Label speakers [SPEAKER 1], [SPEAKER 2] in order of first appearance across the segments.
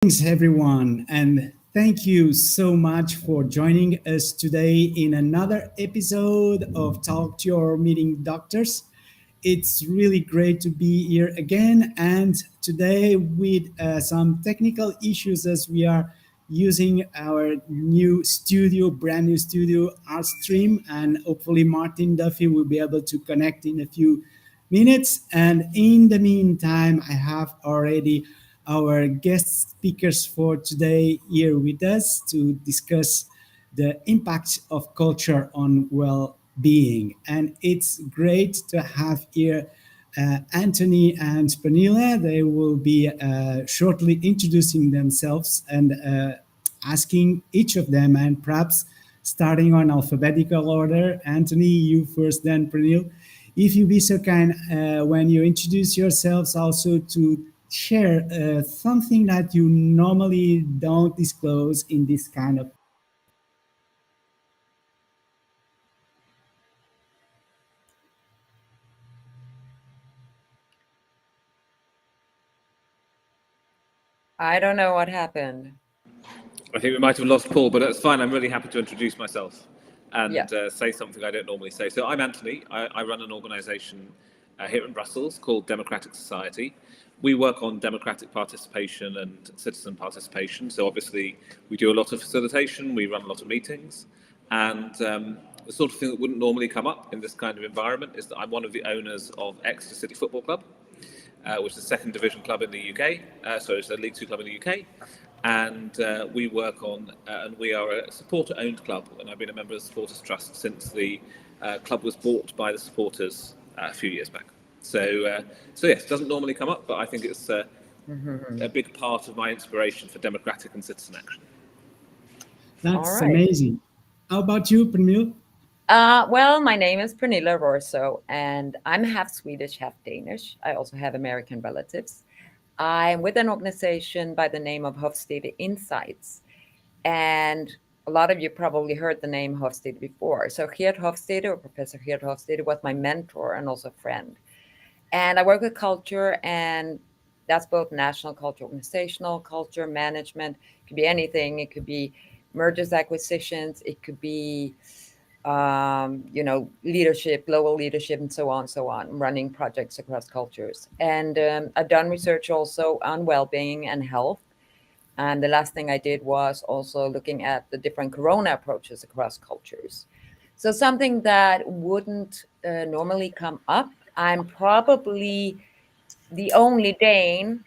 [SPEAKER 1] Thanks, everyone, and thank you so much for joining us today in another episode of Talk to Your Meeting Doctors. It's really great to be here again, and today with some technical issues as we are using our new studio, brand new studio, our stream, and hopefully Martin Duffy will be able to connect in a few minutes. And in the meantime, I have already our guest speakers for today here with us to discuss the impact of culture on well-being. And it's great to have here Anthony and Pernilla. They will be shortly introducing themselves and asking each of them, and perhaps starting on alphabetical order. Anthony, you first, then Pernil. If you be so kind, when you introduce yourselves, also to share something that you normally don't disclose in this kind of.
[SPEAKER 2] I don't know what happened.
[SPEAKER 3] I think we might have lost Paul, but that's fine. I'm really happy to introduce myself and say something I don't normally say. So I'm Anthony. I run an organisation here in Brussels called Democratic Society. We work on democratic participation and citizen participation. So obviously we do a lot of facilitation, we run a lot of meetings, and the sort of thing that wouldn't normally come up in this kind of environment is that I'm one of the owners of Exeter City Football Club, which is a second division club in the UK. So it's a League Two club in the UK. And we work on, and we are a supporter-owned club, and I've been a member of the Supporters Trust since the club was bought by the supporters a few years back. So yes, it doesn't normally come up, but I think it's a big part of my inspiration for democratic and citizen action.
[SPEAKER 1] That's amazing. How about you, Pernil?
[SPEAKER 2] Well, my name is Pernilla Rorso, and I'm half Swedish, half Danish. I also have American relatives. I'm with an organization by the name of Hofstede Insights. And a lot of you probably heard the name Hofstede before. So Geert Hofstede, or Professor Geert Hofstede, was my mentor and also friend. And I work with culture, and that's both national culture, organizational culture, management. It could be anything. It could be mergers, acquisitions. It could be leadership, global leadership, and so on, running projects across cultures. And I've done research also on well-being and health. And the last thing I did was also looking at the different corona approaches across cultures. So something that wouldn't normally come up, I'm probably the only Dane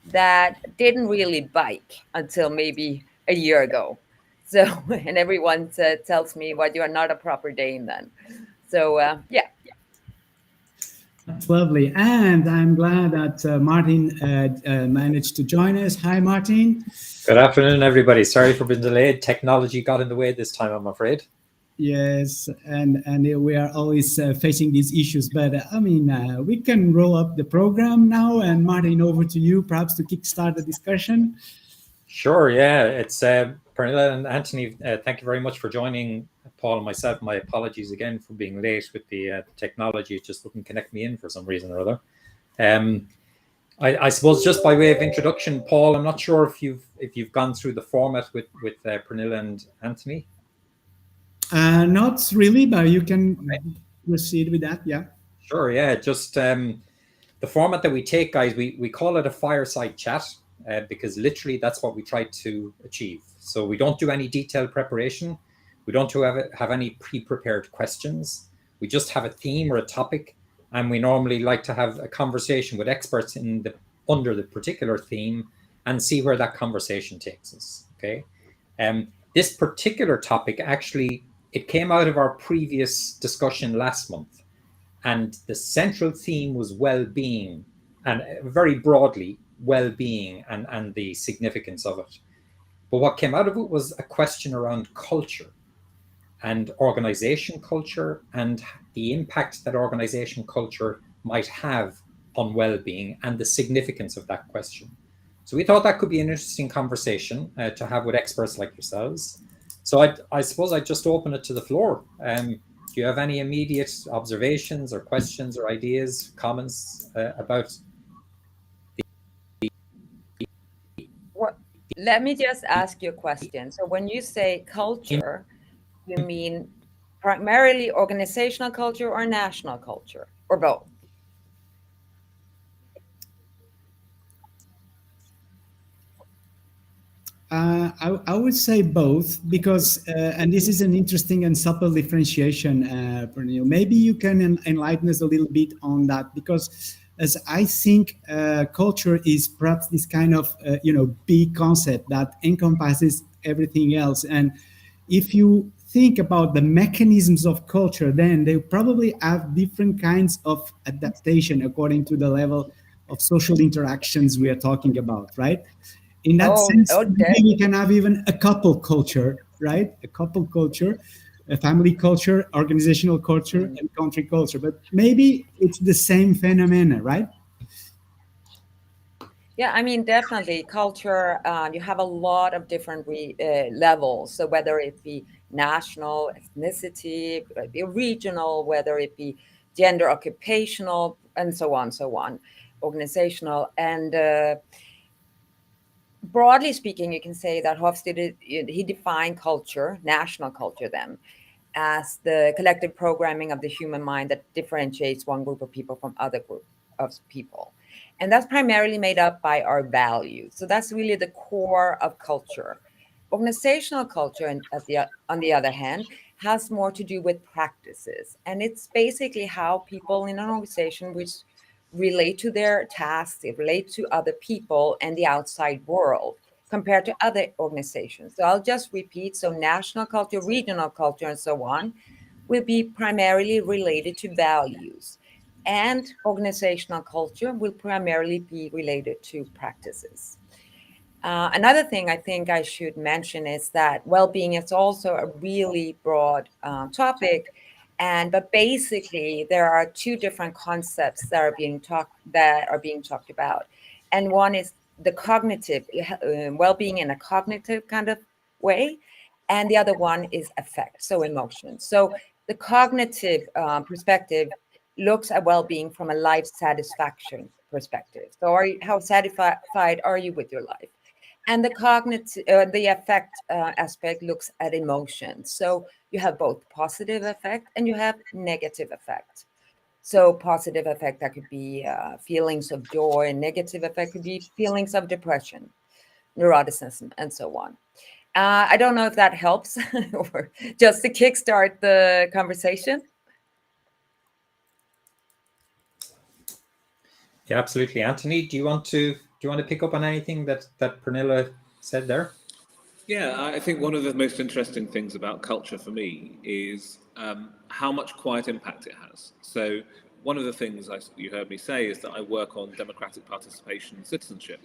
[SPEAKER 2] that didn't really bike until maybe a year ago. So, and everyone tells me, well, you are not a proper Dane then. So, yeah.
[SPEAKER 1] That's lovely. And I'm glad that Martin managed to join us. Hi, Martin.
[SPEAKER 4] Good afternoon, everybody. Sorry for being delayed. Technology got in the way this time, I'm afraid.
[SPEAKER 1] Yes, and we are always facing these issues. But we can roll up the program now. And Martin, over to you, perhaps to kickstart the discussion.
[SPEAKER 4] Sure, yeah. It's Pernilla and Anthony, thank you very much for joining. Paul and myself, my apologies again for being late with the technology. It just wouldn't connect me in for some reason or other. I suppose just by way of introduction, Paul, I'm not sure if you've gone through the format with Pernilla and Anthony.
[SPEAKER 1] Not really, but you can proceed with that. Yeah.
[SPEAKER 4] Sure. Yeah. Just the format that we take, guys. We call it a fireside chat because literally that's what we try to achieve. So we don't do any detailed preparation. We don't have any pre-prepared questions. We just have a theme or a topic, and we normally like to have a conversation with experts under the particular theme and see where that conversation takes us. Okay. This particular topic actually, it came out of our previous discussion last month, and the central theme was well-being, and very broadly well-being and the significance of it. But what came out of it was a question around culture and organization culture and the impact that organization culture might have on well-being and the significance of that question. So we thought that could be an interesting conversation to have with experts like yourselves. So I suppose I'd just open it to the floor. Do you have any immediate observations or questions or ideas, comments about
[SPEAKER 2] Let me just ask you a question. So when you say culture, you mean primarily organizational culture or national culture or both?
[SPEAKER 1] I would say both because, and this is an interesting and subtle differentiation, Pernille. Maybe you can enlighten us a little bit on that because, as I think, culture is perhaps this kind of big concept that encompasses everything else. And if you think about the mechanisms of culture, then they probably have different kinds of adaptation according to the level of social interactions we are talking about, right? In that sense,
[SPEAKER 2] Okay.
[SPEAKER 1] maybe we can have even a couple culture, right? A couple culture, a family culture, organizational culture,
[SPEAKER 2] Mm.
[SPEAKER 1] and country culture. But maybe it's the same phenomena, right?
[SPEAKER 2] Yeah, I mean, definitely culture. You have a lot of different levels. So whether it be national, ethnicity, whether it be regional, whether it be gender, occupational, and so on, organizational, and broadly speaking, you can say that Hofstede he defined culture, national culture, then as the collective programming of the human mind that differentiates one group of people from other group of people. And that's primarily made up by our values. So that's really the core of culture. Organizational culture, on the other hand, has more to do with practices. And it's basically how people in an organization which relate to their tasks, they relate to other people and the outside world compared to other organizations. So I'll just repeat. So national culture, regional culture, and so on will be primarily related to values. And organizational culture will primarily be related to practices. Another thing I think I should mention is that well-being is also a really broad topic, and but basically there are two different concepts that are being talked about, and one is the cognitive well-being in a cognitive kind of way, and the other one is affect, so emotions. So the cognitive perspective looks at well-being from a life satisfaction perspective. So how satisfied are you with your life? And the cognitive, the affect aspect looks at emotions. So you have both positive effect and you have negative effect. So positive effect that could be feelings of joy, and negative effect could be feelings of depression, neuroticism, and so on. I don't know if that helps or just to kickstart the conversation.
[SPEAKER 4] Yeah, absolutely. Anthony, do you want to pick up on anything that Pernilla said there?
[SPEAKER 3] Yeah, I think one of the most interesting things about culture for me is how much quiet impact it has. So, one of the things you heard me say is that I work on democratic participation and citizenship.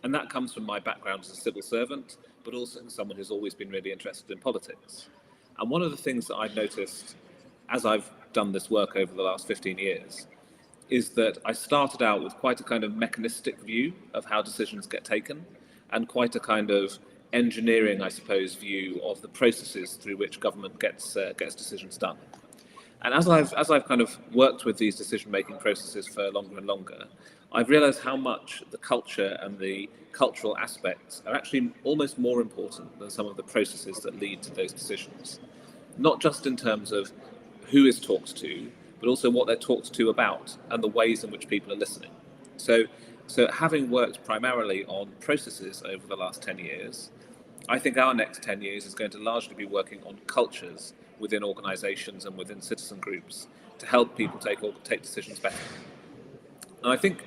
[SPEAKER 3] And that comes from my background as a civil servant, but also as someone who's always been really interested in politics. And one of the things that I've noticed as I've done this work over the last 15 years is that I started out with quite a kind of mechanistic view of how decisions get taken, and quite a kind of engineering, I suppose, view of the processes through which government gets decisions done. And as I've kind of worked with these decision-making processes for longer and longer, I've realised how much the culture and the cultural aspects are actually almost more important than some of the processes that lead to those decisions. Not just in terms of who is talked to, but also what they're talked to about and the ways in which people are listening. So, so having worked primarily on processes over the last 10 years, I think our next 10 years is going to largely be working on cultures within organisations and within citizen groups to help people take decisions better. And I think,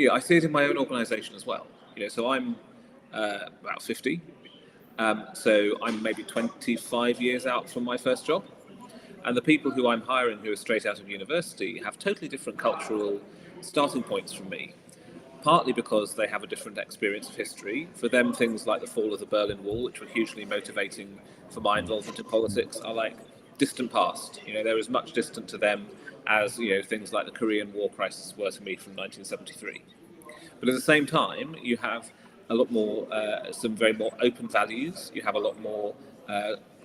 [SPEAKER 3] I see it in my own organisation as well. So I'm about 50, so I'm maybe 25 years out from my first job. And the people who I'm hiring who are straight out of university have totally different cultural starting points from me, partly because they have a different experience of history. For them, things like the fall of the Berlin Wall, which were hugely motivating for my involvement in politics, are like distant past. They're as much distant to them as things like the Korean War crisis were to me from 1973. But at the same time, you have a lot more, some very more open values. You have a lot more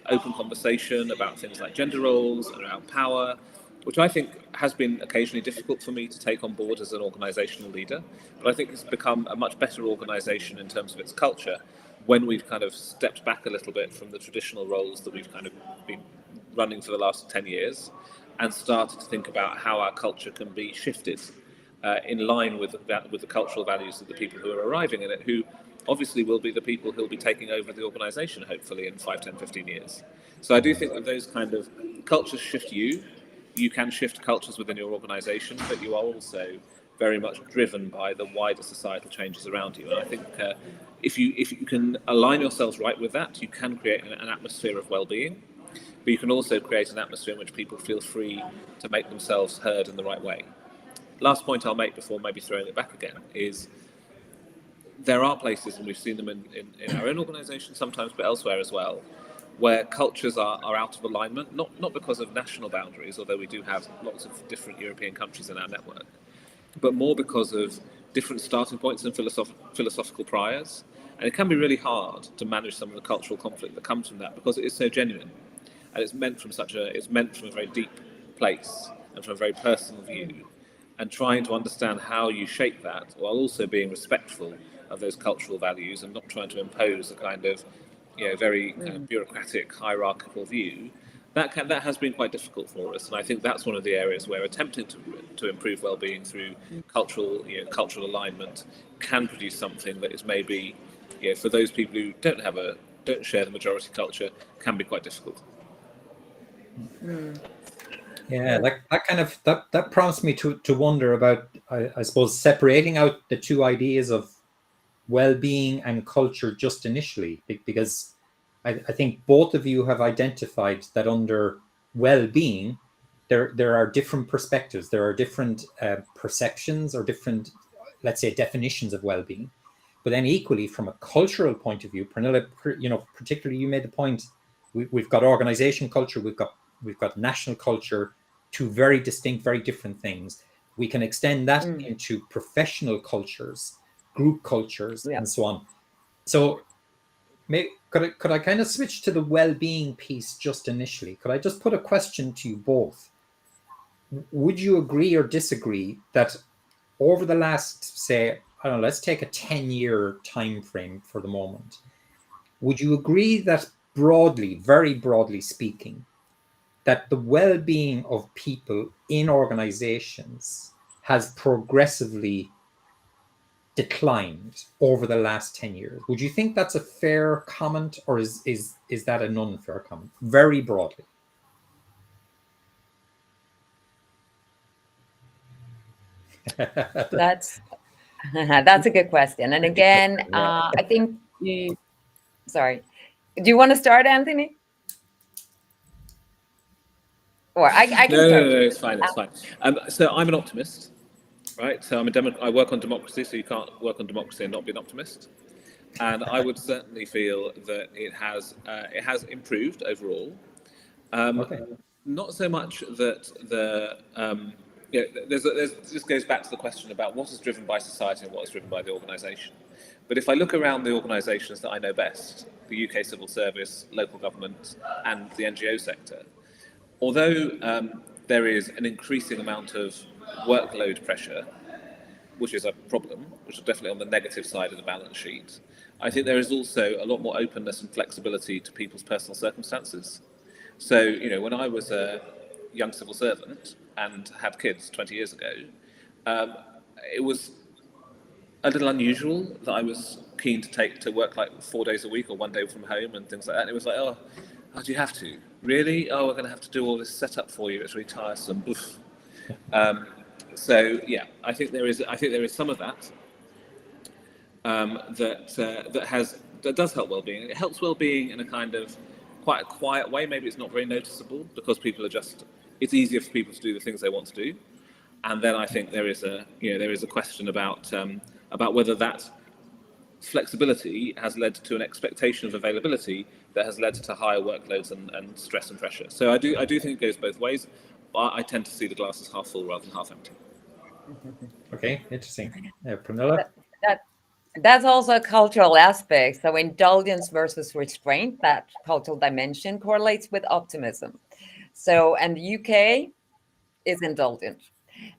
[SPEAKER 3] open conversation about things like gender roles and around power, which I think has been occasionally difficult for me to take on board as an organisational leader. But I think it's become a much better organisation in terms of its culture, when we've kind of stepped back a little bit from the traditional roles that we've kind of been running for the last 10 years and started to think about how our culture can be shifted in line with the cultural values of the people who are arriving in it, who obviously will be the people who will be taking over the organisation hopefully in 5, 10, 15 years. So I do think that those kind of cultures shift you. You can shift cultures within your organisation, but you are also very much driven by the wider societal changes around you. And I think if you can align yourselves right with that, you can create an atmosphere of well-being, but you can also create an atmosphere in which people feel free to make themselves heard in the right way. Last point I'll make before maybe throwing it back again is there are places, and we've seen them in our own organisation sometimes, but elsewhere as well, where cultures are out of alignment, not because of national boundaries, although we do have lots of different European countries in our network, but more because of different starting points and philosophical priors. And it can be really hard to manage some of the cultural conflict that comes from that because it is so genuine, and it's meant from a very deep place and from a very personal view. And trying to understand how you shape that while also being respectful of those cultural values and not trying to impose a kind of, very kind of bureaucratic, hierarchical view, that has been quite difficult for us. And I think that's one of the areas where attempting to improve well-being through cultural alignment can produce something that is maybe, for those people who don't share the majority culture, can be quite difficult.
[SPEAKER 4] Yeah, that prompts me to wonder about, I suppose, separating out the two ideas of well-being and culture just initially, because I think both of you have identified that under well-being, there are different perspectives, there are different perceptions or different, let's say, definitions of well-being. But then equally, from a cultural point of view, Pernilla, particularly you made the point, we've got organization culture, we've got national culture, two very distinct, very different things. We can extend that into professional cultures, group cultures, and so on. So could I kind of switch to the well-being piece just initially? Could I just put a question to you both? Would you agree or disagree that over the last, say, I don't know, let's take a 10-year time frame for the moment. Would you agree that broadly, very broadly speaking, that the well-being of people in organizations has progressively declined over the last 10 years? Would you think that's a fair comment, or is that an unfair comment? Very broadly.
[SPEAKER 2] That's a good question. And again, I think sorry. Do you want to start, Anthony? Or I can start.
[SPEAKER 3] No, it's fine. So I'm an optimist, right? So I work on democracy, so you can't work on democracy and not be an optimist. And I would certainly feel that it has improved overall. Not so much that this goes back to the question about what is driven by society and what is driven by the organisation. But if I look around the organisations that I know best, the UK civil service, local government, and the NGO sector, although there is an increasing amount of workload pressure, which is a problem, which is definitely on the negative side of the balance sheet, I think there is also a lot more openness and flexibility to people's personal circumstances. So, when I was a young civil servant and had kids 20 years ago, it was a little unusual that I was keen to work like 4 days a week or 1 day from home and things like that. And it was like, oh, do you have to? Really? Oh, we're going to have to do all this setup for you. It's really tiresome. So yeah, I think there is some of that that does help well-being. It helps well-being in a kind of quite a quiet way. Maybe it's not very noticeable because it's easier for people to do the things they want to do. And then I think there is a question about whether that flexibility has led to an expectation of availability that has led to higher workloads and stress and pressure. So I do think it goes both ways. I tend to see the glass as half full rather than half empty.
[SPEAKER 4] Okay, interesting. Pernilla?
[SPEAKER 2] That's also a cultural aspect. So indulgence versus restraint, that cultural dimension correlates with optimism. So, and the UK is indulgent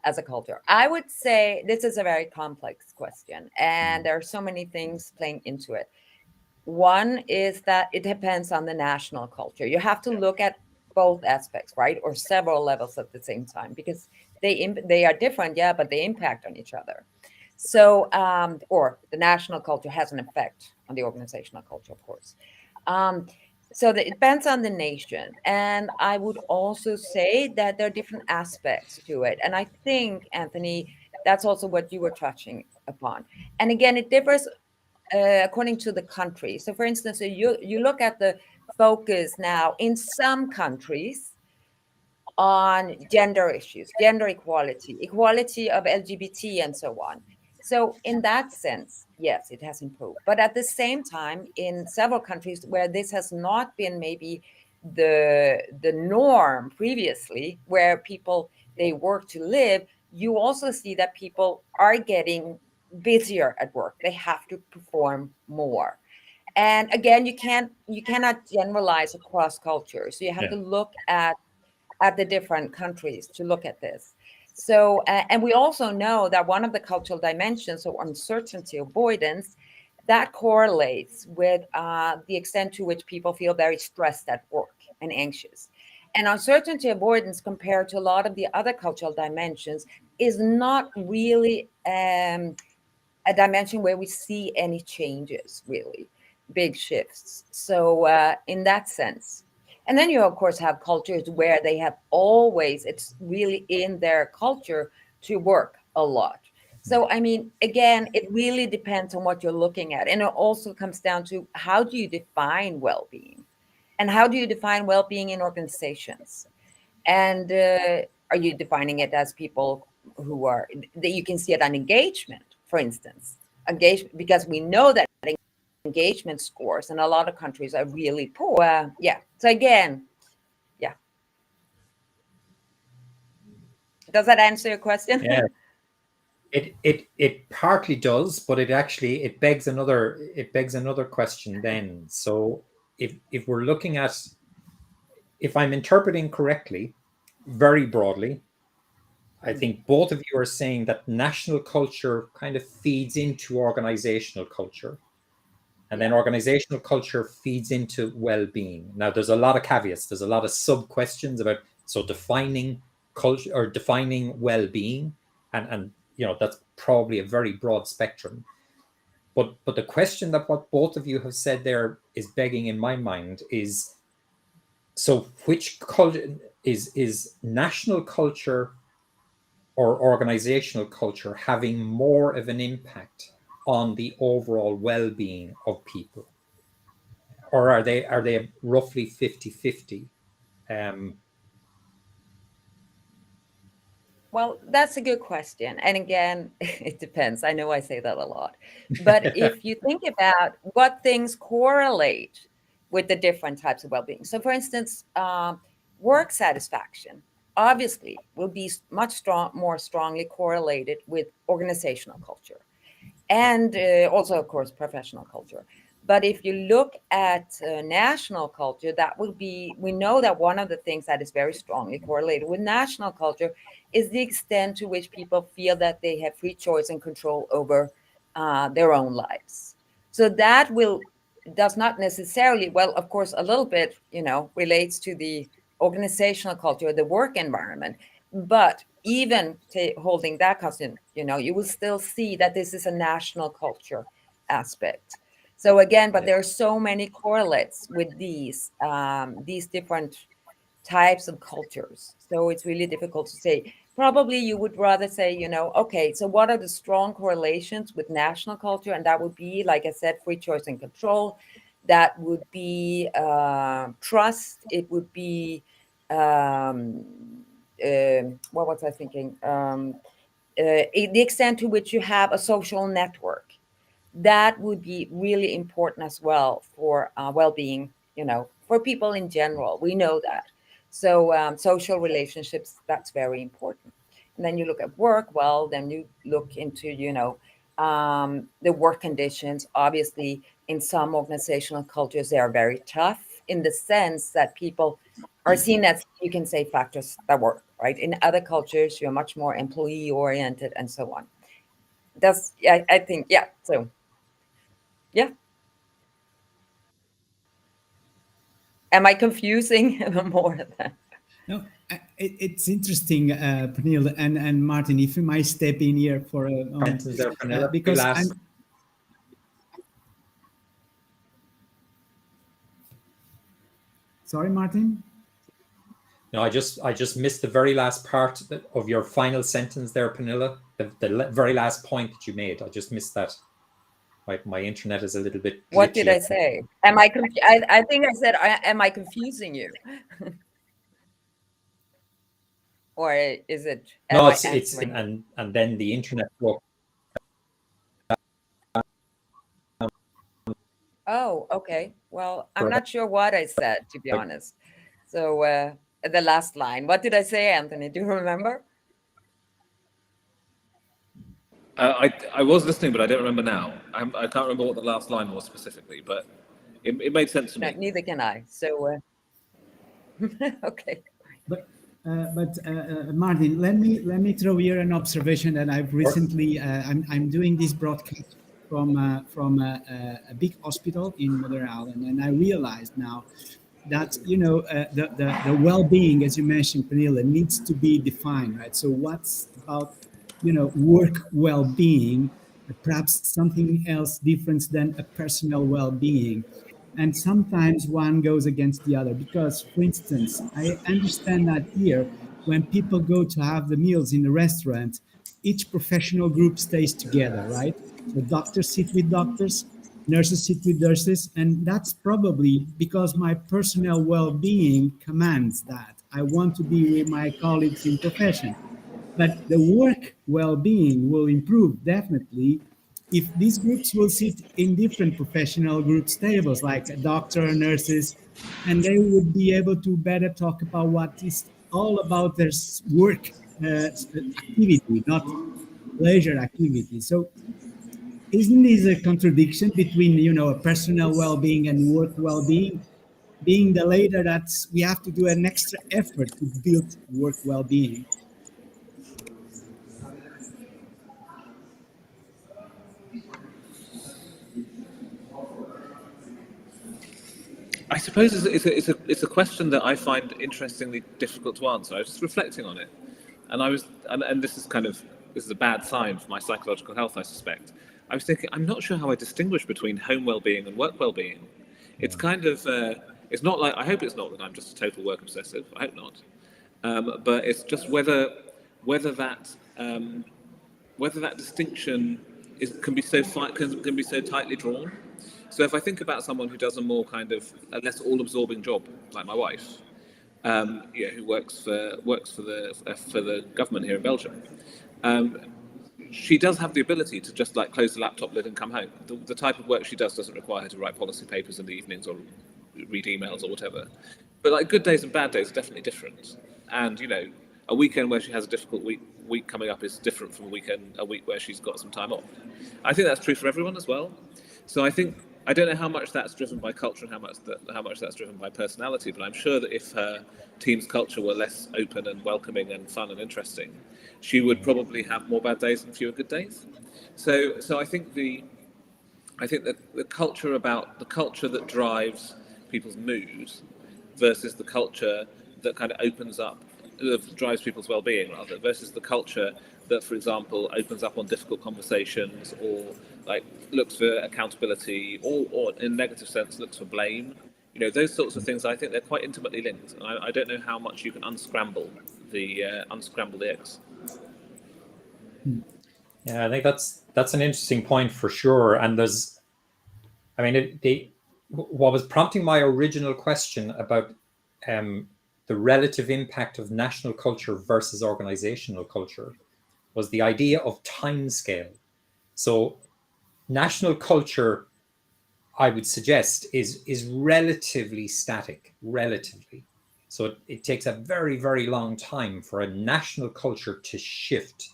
[SPEAKER 2] as a culture. I would say this is a very complex question, and there are so many things playing into it. One is that it depends on the national culture. You have to look at both aspects, right? Or several levels at the same time, because they are different, yeah, but they impact on each other. So, or the national culture has an effect on the organizational culture, of course. Um, so it depends on the nation. And I would also say that there are different aspects to it. And I think, Anthony, that's also what you were touching upon. And again, it differs according to the country. So, for instance, you look at the focus now in some countries on gender issues, gender equality, equality of LGBT, and so on. So, in that sense, yes, it has improved. But at the same time, in several countries where this has not been maybe the norm previously, where people they work to live, you also see that people are getting busier at work. They have to perform more. And again, you cannot generalize across cultures. So you have
[SPEAKER 4] Yeah.
[SPEAKER 2] to look at the different countries to look at this. So, and we also know that one of the cultural dimensions of uncertainty avoidance that correlates with the extent to which people feel very stressed at work and anxious. And uncertainty avoidance, compared to a lot of the other cultural dimensions, is not really a dimension where we see any changes, really big shifts. So, in that sense, and then you, of course, have cultures where they have always, it's really in their culture to work a lot. So, I mean, again, it really depends on what you're looking at. And it also comes down to how do you define well being? And how do you define well being in organizations? And are you defining it as people who are, that you can see it on engagement, for instance? Engagement, because we know that engagement scores in a lot of countries are really poor. Yeah. So again, yeah. Does that answer your question?
[SPEAKER 4] Yeah. It partly does, but it begs another question then. So if we're looking at, if I'm interpreting correctly, very broadly, I think both of you are saying that national culture kind of feeds into organizational culture, and then
[SPEAKER 2] Yeah.
[SPEAKER 4] organizational culture feeds into well-being. Now, there's a lot of caveats. There's a lot of sub questions about defining culture or defining well-being, and that's probably a very broad spectrum. But the question that what both of you have said there is begging in my mind is, so which culture is national culture or organizational culture having more of an impact on the overall well-being of people, or are they roughly 50-50? um
[SPEAKER 2] Well, that's a good question. And again, it depends. I know I say that a lot. But if you think about what things correlate with the different types of well being, so for instance, work satisfaction obviously will be more strongly correlated with organizational culture and also, of course, professional culture. But if you look at national culture, that will be, we know that one of the things that is very strongly correlated with national culture is the extent to which people feel that they have free choice and control over their own lives. So that will, does not necessarily, well, of course, a little bit, relates to the organizational culture, the work environment. But even holding that constant, you will still see that this is a national culture aspect. So again, but
[SPEAKER 4] Yeah.
[SPEAKER 2] there are so many correlates with these different types of cultures. So it's really difficult to say. Probably you would rather say, okay, so what are the strong correlations with national culture? And that would be, like I said, free choice and control. That would be trust. It would be um, what was I thinking? The extent to which you have a social network, that would be really important as well for well-being, for people in general. We know that. So social relationships, that's very important. And then you look at work, well, then you look into, the work conditions. Obviously, in some organizational cultures, they are very tough in the sense that people are seen as, you can say, factors that work, right? In other cultures, you're much more employee oriented and so on. That's, yeah, I think, yeah. So, yeah. Am I confusing more than?
[SPEAKER 1] No, it's interesting, Pernille and Martin, if you might step in here for a moment,
[SPEAKER 4] Sentence there, Pernille.
[SPEAKER 1] because
[SPEAKER 4] Last.
[SPEAKER 1] I'm. Sorry, Martin.
[SPEAKER 4] No, I just missed the very last part of your final sentence there, Pernille. The very last point that you made. I just missed that. My internet is a little bit glitchy.
[SPEAKER 2] What did I say? Am I? I think I said, am I confusing you? Or is it?
[SPEAKER 4] No, it's and then the internet broke.
[SPEAKER 2] Oh, okay. Well, I'm not sure what I said, to be honest. So the last line. What did I say, Anthony? Do you remember?
[SPEAKER 3] I was listening, but I don't remember now. I can't remember what the last line was specifically, but it made sense to me.
[SPEAKER 2] No, neither can I. So, okay.
[SPEAKER 1] But Martin, let me throw here an observation that I've recently. I'm doing this broadcast from a big hospital in Mother Island, and I realized now that the well-being, as you mentioned, Pernille, needs to be defined, right? So what's about work well-being, perhaps something else different than a personal well-being. And sometimes one goes against the other because, for instance, I understand that here, when people go to have the meals in the restaurant, each professional group stays together, right? So doctors sit with doctors, nurses sit with nurses, and that's probably because my personal well-being commands that. I want to be with my colleagues in profession. But the work well-being will improve definitely if these groups will sit in different professional groups tables, like a doctor, nurses, and they would be able to better talk about what is all about their work activity, not leisure activity. So isn't this a contradiction between a personal well-being and work well-being? Being the later, that we have to do an extra effort to build work well-being.
[SPEAKER 3] I suppose it's a question that I find interestingly difficult to answer. I was just reflecting on it, and this is a bad sign for my psychological health, I suspect. I was thinking, I'm not sure how I distinguish between home well-being and work well-being. It's kind of it's not like, I hope it's not that I'm just a total work obsessive. I hope not, but it's just whether that distinction can be so tightly drawn. So if I think about someone who does a less all-absorbing job, like my wife, who works for the government here in Belgium, she does have the ability to just close the laptop lid and come home. The type of work she does doesn't require her to write policy papers in the evenings or read emails or whatever. But good days and bad days are definitely different. And a weekend where she has a difficult week coming up is different from a week where she's got some time off. I think that's true for everyone as well. So I don't know how much that's driven by culture and how much that's driven by personality, but I'm sure that if her team's culture were less open and welcoming and fun and interesting, she would probably have more bad days and fewer good days. So I think that the culture that drives people's mood versus the culture that kind of drives people's well-being rather, versus the culture that, for example, opens up on difficult conversations or looks for accountability or in a negative sense looks for blame. Those sorts of things, I think they're quite intimately linked. And I don't know how much you can unscramble the eggs.
[SPEAKER 4] Yeah, I think that's an interesting point for sure. And what was prompting my original question about the relative impact of national culture versus organizational culture was the idea of time scale. So national culture, I would suggest, is relatively static, relatively. So it takes a very, very long time for a national culture to shift.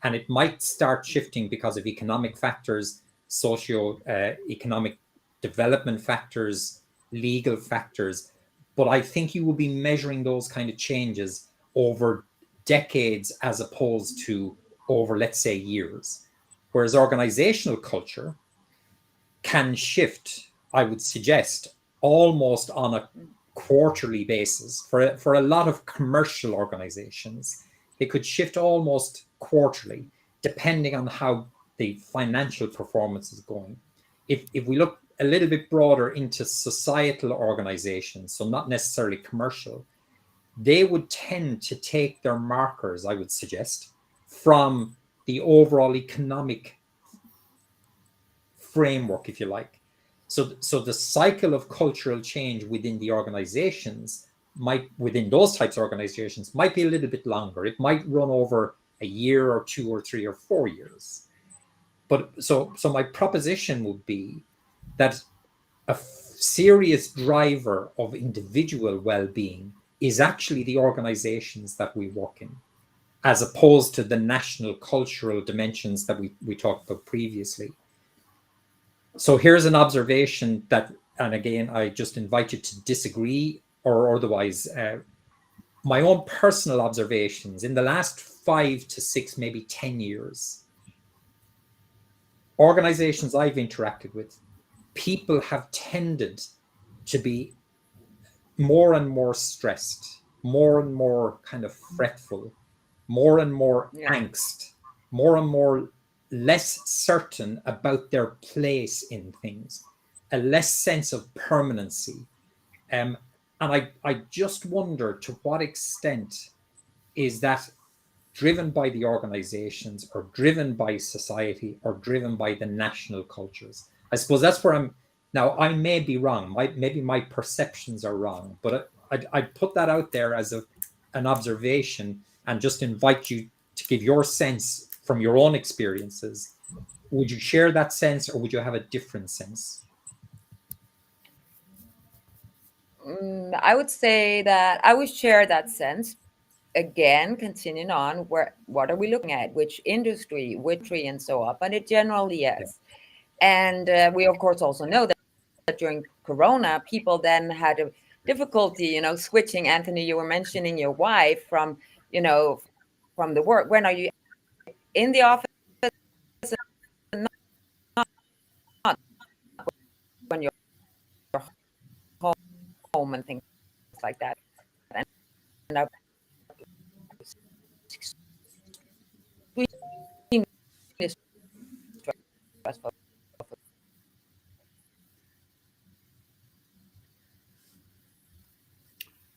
[SPEAKER 4] And it might start shifting because of economic factors, socio-economic development factors, legal factors. But I think you will be measuring those kind of changes over decades as opposed to over, let's say, years. Whereas organizational culture can shift, I would suggest, almost on quarterly basis. For a lot of commercial organizations, they could shift almost quarterly, depending on how the financial performance is going. If we look a little bit broader into societal organizations, so not necessarily commercial, they would tend to take their markers, I would suggest, from the overall economic framework, if you like. So the cycle of cultural change within the organizations within those types of organizations might be a little bit longer. It might run over a year or 2 or 3 or 4 years. But so my proposition would be that a serious driver of individual well-being is actually the organizations that we work in, as opposed to the national cultural dimensions that we talked about previously. So here's an observation that, and again, I just invite you to disagree or otherwise. My own personal observations in the last 5 to 6, maybe 10 years, organizations I've interacted with, people have tended to be more and more stressed, more and more kind of fretful, more and more angst, more and more less certain about their place in things, a less sense of permanency. And I just wonder to what extent is that driven by the organizations or driven by society or driven by the national cultures. I suppose that's where now I may be wrong. Maybe my perceptions are wrong, but I'd put that out there as an observation and just invite you to give your sense from your own experiences. Would you share that sense or would you have a different sense?
[SPEAKER 2] I would say that I would share that sense. Again, continuing on, what are we looking at? Which industry, which tree, and so on. But it generally is. And we, of course, also know that during Corona, people then had a difficulty, switching. Anthony, you were mentioning your wife from the work. When are you in the office? Not when you're home and things like that. And I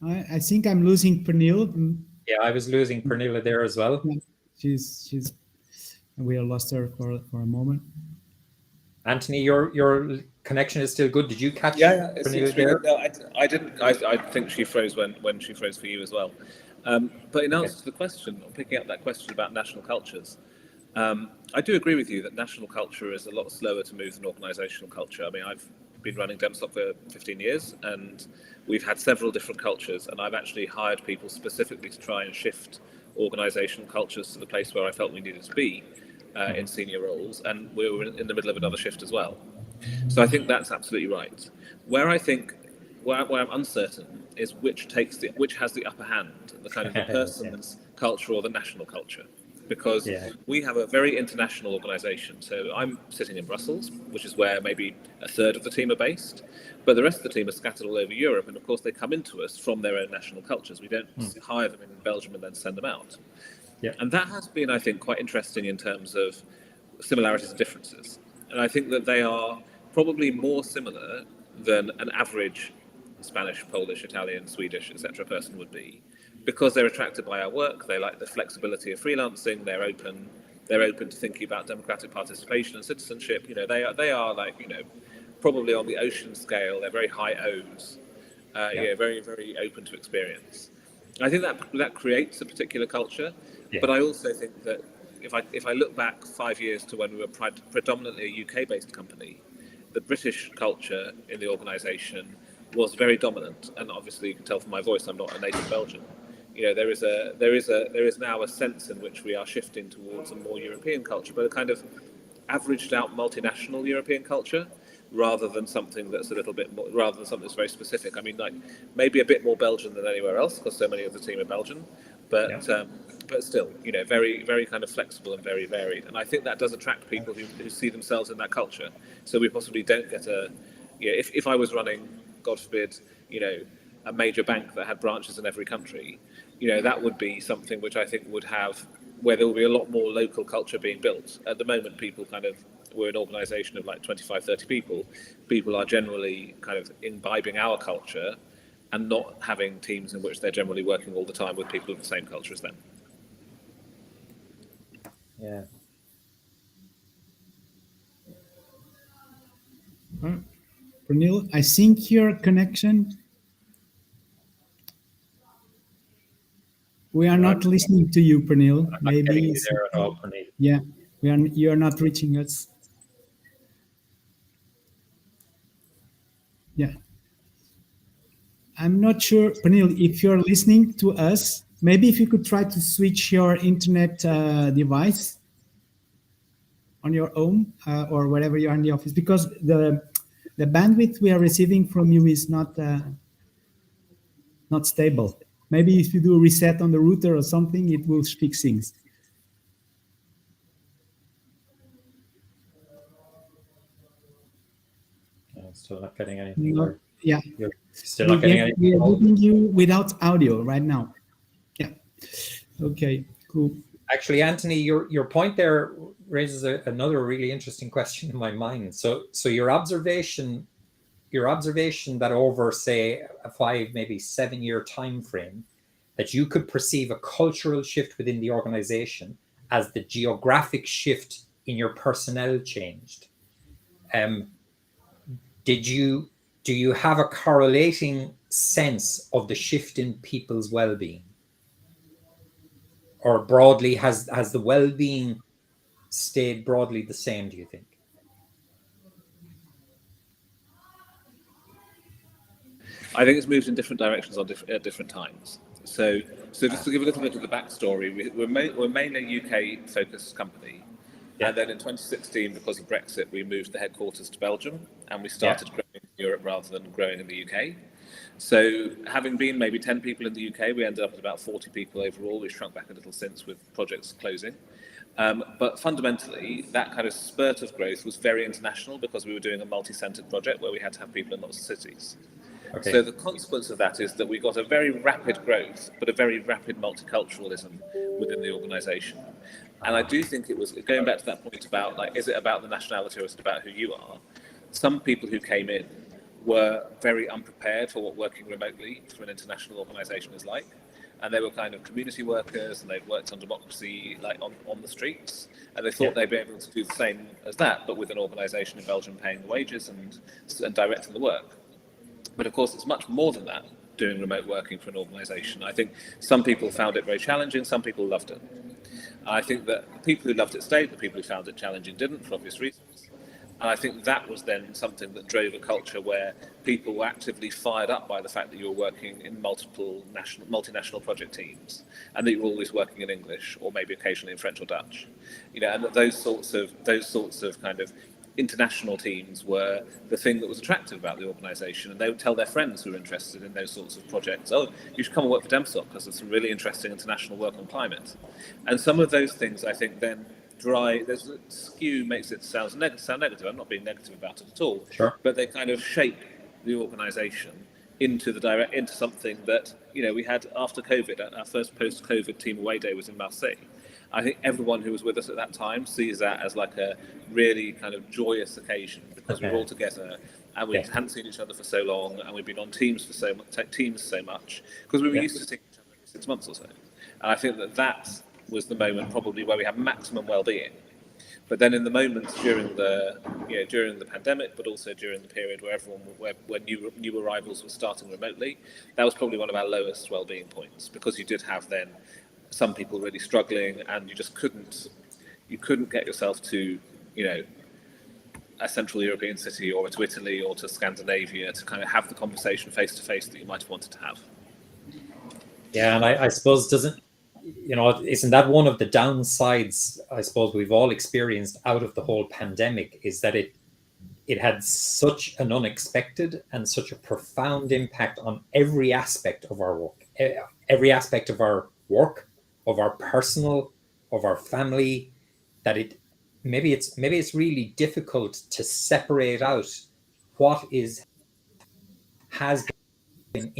[SPEAKER 1] I think I'm losing Pernille.
[SPEAKER 4] Yeah, I was losing Pernille there as well.
[SPEAKER 1] She's we lost her for a moment.
[SPEAKER 4] Anthony, your connection is still good. Did you catch Pernille there?
[SPEAKER 3] No, I didn't. I think she froze when she froze for you as well. But in answer to the question, picking up that question about national cultures, I do agree with you that national culture is a lot slower to move than organisational culture. I mean, I've been running Demstock for 15 years, and we've had several different cultures, and I've actually hired people specifically to try and shift organisational cultures to the place where I felt we needed to be in senior roles, and we were in the middle of another shift as well. So I think that's absolutely right. Where I'm uncertain is which has the upper hand, the kind of the person's culture or the national culture. Because we have a very international organisation. So I'm sitting in Brussels, which is where maybe a third of the team are based, but the rest of the team are scattered all over Europe, and of course they come into us from their own national cultures. We don't hire them in Belgium and then send them out. And that has been, I think, quite interesting in terms of similarities and differences. And I think that they are probably more similar than an average Spanish, Polish, Italian, Swedish, etc. person would be, because they're attracted by our work. They like the flexibility of freelancing. They're open to thinking about democratic participation and citizenship. They are like, probably on the ocean scale. They're very high O's. Very, very open to experience. I think that creates a particular culture. But I also think that if I look back 5 years to when we were predominantly a UK-based company, the British culture in the organisation was very dominant. And obviously, you can tell from my voice, I'm not a native Belgian. There is now a sense in which we are shifting towards a more European culture, but a kind of averaged out multinational European culture, rather than something that's very specific. I mean, like maybe a bit more Belgian than anywhere else, because so many of the team are Belgian, but still, very, very kind of flexible and very varied. And I think that does attract people who see themselves in that culture. So we possibly don't get if I was running, God forbid, a major bank that had branches in every country, you know, that would be something which I think would have, where there will be a lot more local culture being built. At the moment, people kind of, we're an organisation of like 25, 30 people. People are generally kind of imbibing our culture and not having teams in which they're generally working all the time with people of the same culture as them.
[SPEAKER 4] Yeah.
[SPEAKER 1] Pranil, I think your connection. We are not listening to you, Pranil.
[SPEAKER 4] I'm not getting
[SPEAKER 1] Maybe
[SPEAKER 4] you there at all, Pranil.
[SPEAKER 1] yeah, we are. You are not reaching us. Yeah, I'm not sure, Pranil, if you're listening to us. Maybe if you could try to switch your internet device on your own or wherever you are in the office, because the bandwidth we are receiving from you is not stable. Maybe if you do a reset on the router or something, it will fix things.
[SPEAKER 4] I'm still not getting anything.
[SPEAKER 1] Yeah,
[SPEAKER 4] You're still not getting anything.
[SPEAKER 1] we are getting you without audio right now. Yeah. Okay. Cool.
[SPEAKER 4] Actually, Anthony, your point there raises another really interesting question in my mind. So your observation that over, say, a 5, maybe 7-year time frame, that you could perceive a cultural shift within the organization as the geographic shift in your personnel changed. Do you have a correlating sense of the shift in people's well-being? Or broadly, has the well-being stayed broadly the same, do you think?
[SPEAKER 3] I think it's moved in different directions at different times. So just to give a little bit of the backstory, we're mainly a UK-focused company. Yeah. And then in 2016, because of Brexit, we moved the headquarters to Belgium, and we started growing in Europe rather than growing in the UK. So having been maybe 10 people in the UK, we ended up at about 40 people overall. We've shrunk back a little since with projects closing. But fundamentally, that kind of spurt of growth was very international because we were doing a multi-centred project where we had to have people in lots of cities. Okay. So the consequence of that is that we got a very rapid growth, but a very rapid multiculturalism within the organisation. And I do think it was, going back to that point about, like, is it about the nationality or is it about who you are? Some people who came in were very unprepared for what working remotely from an international organisation is like. And they were kind of community workers, and they'd worked on democracy, like on the streets, and they thought they'd be able to do the same as that, but with an organisation in Belgium paying the wages and directing the work. But of course, it's much more than that, doing remote working for an organisation. I think some people found it very challenging, some people loved it. I think that the people who loved it stayed, the people who found it challenging didn't, for obvious reasons. And I think that was then something that drove a culture where people were actively fired up by the fact that you were working in multinational project teams, and that you were always working in English or maybe occasionally in French or Dutch. You know, and that those sorts of kind of international teams were the thing that was attractive about the organisation, and they would tell their friends who were interested in those sorts of projects, oh, you should come and work for DEMSOC because there's some really interesting international work on climate. And some of those things, I think, then there's a skew makes it sound negative. I'm not being negative about it at all. Sure. But they kind of shape the organisation into something that, you know, we had after COVID. Our first post-COVID team away day was in Marseille. I think everyone who was with us at that time sees that as like a really kind of joyous occasion because we were all together and we hadn't seen each other for so long, and we've been on Teams so much because we were used to seeing each other every 6 months or so. And I think that was the moment probably where we had maximum well-being. But then in the moments during the pandemic, but also during the period where new arrivals were starting remotely, that was probably one of our lowest well-being points, because you did have then some people really struggling, and you just couldn't get yourself to, you know, a Central European city or to Italy or to Scandinavia to kind of have the conversation face to face that you might have wanted to have.
[SPEAKER 4] Yeah, and I suppose isn't that one of the downsides I suppose we've all experienced out of the whole pandemic, is that it had such an unexpected and such a profound impact on every aspect of our work, of our personal, of our family, that maybe it's really difficult to separate out what has been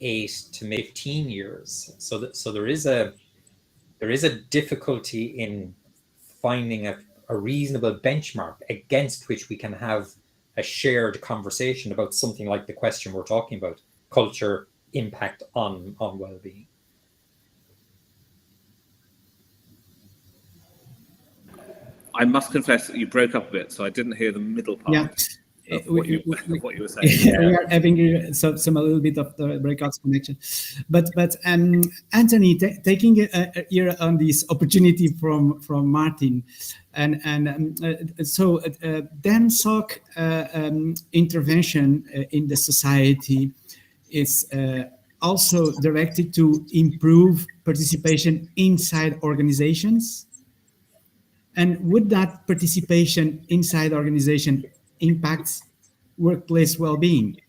[SPEAKER 4] 8 to maybe 15 years. So there is a difficulty in finding a reasonable benchmark against which we can have a shared conversation about something like the question we're talking about: culture impact on well-being.
[SPEAKER 3] I must confess that you broke up a bit, so I didn't hear the middle part of what you were saying.
[SPEAKER 1] We are having some a little bit of the breakouts connection, but Anthony, taking here on this opportunity from Martin, so DEMSOC intervention in the society is also directed to improve participation inside organizations. And would that participation inside organization impact workplace well-being?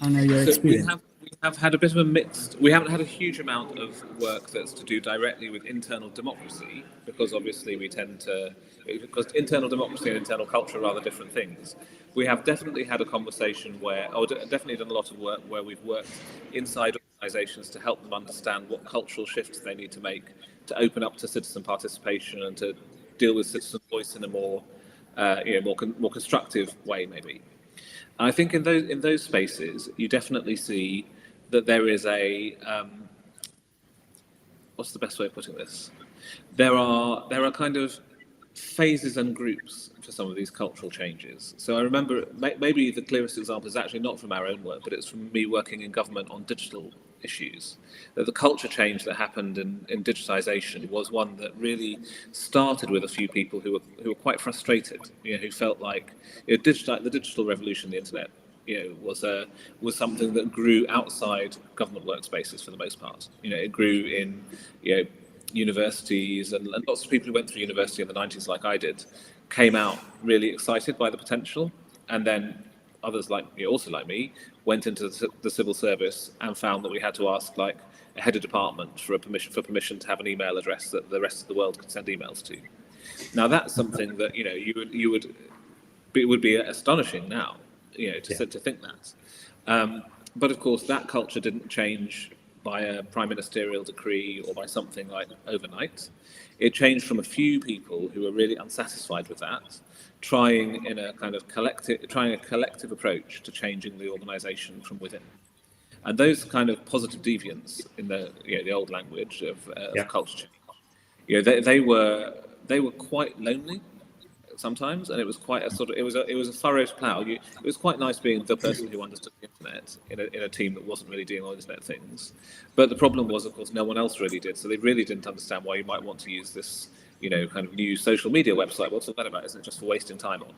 [SPEAKER 1] I know your experience.
[SPEAKER 3] We have had a bit of a mixed. We haven't had a huge amount of work that's to do directly with internal democracy, because obviously because internal democracy and internal culture are rather different things. We have definitely had a conversation definitely done a lot of work where we've worked inside organisations to help them understand what cultural shifts they need to make to open up to citizen participation and to deal with citizen voice in a more constructive way, maybe. And I think in those spaces, you definitely see that there is what's the best way of putting this? There are kind of phases and groups for some of these cultural changes. So I remember maybe the clearest example is actually not from our own work, but it's from me working in government on digital issues. That the culture change that happened in digitization was one that really started with a few people who were quite frustrated, who felt like the digital revolution, the internet, was something that grew outside government workspaces for the most part. It grew in universities, and lots of people who went through university in the 90s, like I did, came out really excited by the potential, and then others also like me, went into the civil service and found that we had to ask like a head of department for permission to have an email address that the rest of the world could send emails to. Now that's something that it would be astonishing now, to think that. But of course, that culture didn't change by a prime ministerial decree or by something like overnight. It changed from a few people who were really unsatisfied with that, trying a collective approach to changing the organisation from within. And those kind of positive deviants in the old language of culture change, they were quite lonely sometimes, and it was quite it was a furrow to plough. It was quite nice being the person who understood the internet in a team that wasn't really doing all internet things. But the problem was, of course, no one else really did. So they really didn't understand why you might want to use this, kind of new social media website. What's all that about? Isn't it just for wasting time on?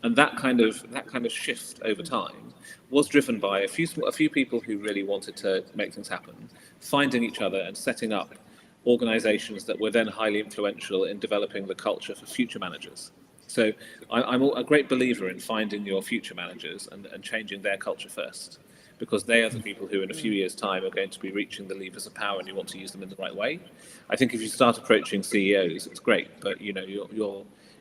[SPEAKER 3] And that kind of shift over time was driven by a few people who really wanted to make things happen, finding each other and setting up organizations that were then highly influential in developing the culture for future managers. So I'm a great believer in finding your future managers and changing their culture first, because they are the people who in a few years' time are going to be reaching the levers of power, and you want to use them in the right way. I think if you start approaching CEOs, it's great, but you